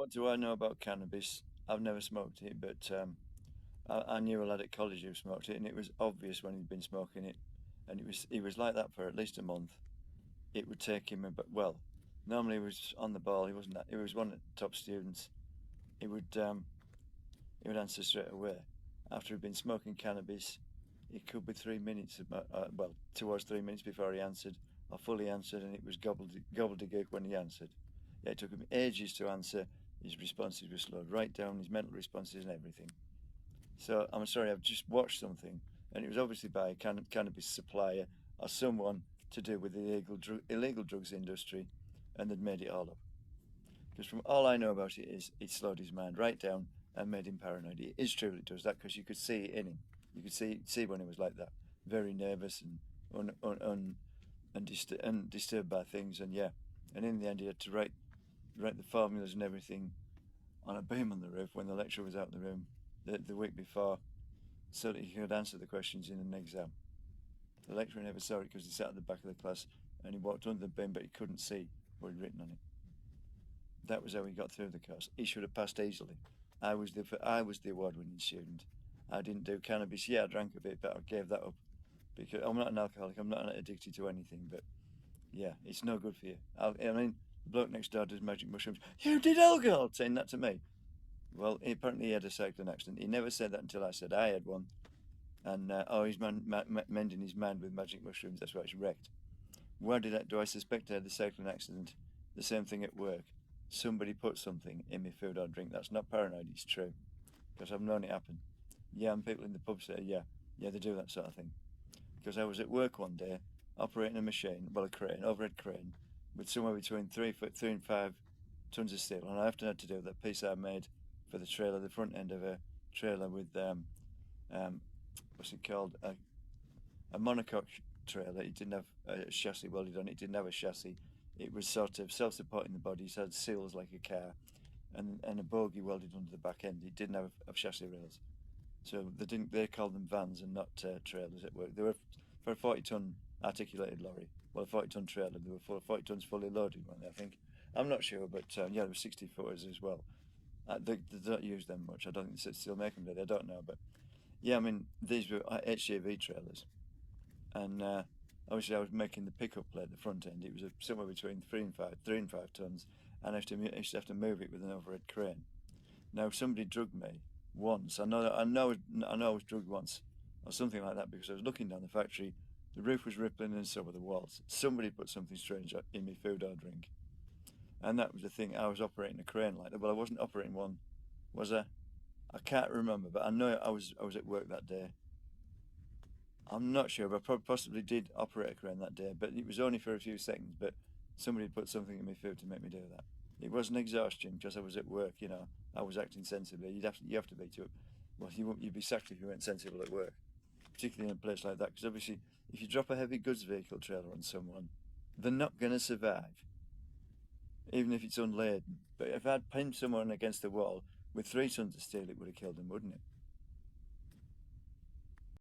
what do I know about cannabis? I've never smoked it, but I knew a lad at college who smoked it, and it was obvious when he'd been smoking it, and he was like that for at least a month. It would take him about normally he was on the ball. He wasn't that. He was one of the top students. He would um, he would answer straight away. After he'd been smoking cannabis, it could be 3 minutes, towards 3 minutes before he answered, or fully answered, and it was gobbledygook when he answered. Yeah, it took him ages to answer. His responses were slowed right down, his mental responses and everything. So I'm sorry, I've just watched something, and it was obviously by a cannabis supplier or someone to do with the illegal drugs industry, and they'd made it all up. Because from all I know about it is it slowed his mind right down and made him paranoid. It is true it does that because you could see it in him. You could see when he was like that, very nervous and undisturbed by things. And yeah, and in the end, he had to write the formulas and everything on a beam on the roof when the lecturer was out in the room the week before, so that he could answer the questions in an exam. The lecturer never saw it because he sat at the back of the class and he walked under the beam, but he couldn't see what he'd written on it. That was how he got through the course. He should have passed easily. I was the award-winning student. I didn't do cannabis. Yeah, I drank a bit, but I gave that up because I'm not an alcoholic. I'm not addicted to anything. But yeah, it's no good for you. I mean, the bloke next door does magic mushrooms. You did alcohol, saying that to me. Well, apparently he had a cycling accident. He never said that until I said I had one. And he's mending his mind with magic mushrooms. That's why it's wrecked. Why do I suspect I had the cycling accident? The same thing at work. Somebody put something in my food or drink. That's not paranoid. It's true because I've known it happen. Yeah, and people in the pub say, yeah, they do that sort of thing. Because I was at work one day operating a machine, well, a crane, overhead crane, with somewhere between 3 and 5 tons of steel, and I often had to do that piece I made for the trailer, the front end of a trailer with um, what's it called, a monocoque trailer. It didn't have a chassis welded on it. It didn't have a chassis. It was sort of self-supporting the body. It had seals like a car, and a bogie welded under the back end. It didn't have chassis rails, so they called them vans and not trailers at work. They were for a 40-ton articulated lorry. Well, a 40-ton trailer. They were 40 tons fully loaded, weren't they? I think. I'm not sure, but yeah, there were 60 footers as well. They don't use them much. I don't think they still make them. Do they? I don't know, but yeah, I mean these were HJV trailers, and obviously I was making the pickup plate, the front end. It was somewhere between 3 and 5 tons, and I used to have to move it with an overhead crane. Now somebody drugged me once. I was drugged once, or something like that, because I was looking down the factory. The roof was rippling, and so were the walls. Somebody put something strange in my food or drink, and that was the thing. I was operating a crane like that. Well, I wasn't operating one, was I? I can't remember, but I know I was at work that day. I'm not sure, but I possibly did operate a crane that day, but it was only for a few seconds. But somebody put something in my food to make me do that. It wasn't exhaustion because I was at work. I was acting sensibly. You have to be to. Well, you'd be sacked if you weren't sensible at work, particularly in a place like that. Because obviously, if you drop a heavy goods vehicle trailer on someone, they're not going to survive, even if it's unladen. But if I'd pinned someone against the wall with 3 tons of steel, it would have killed them, wouldn't it?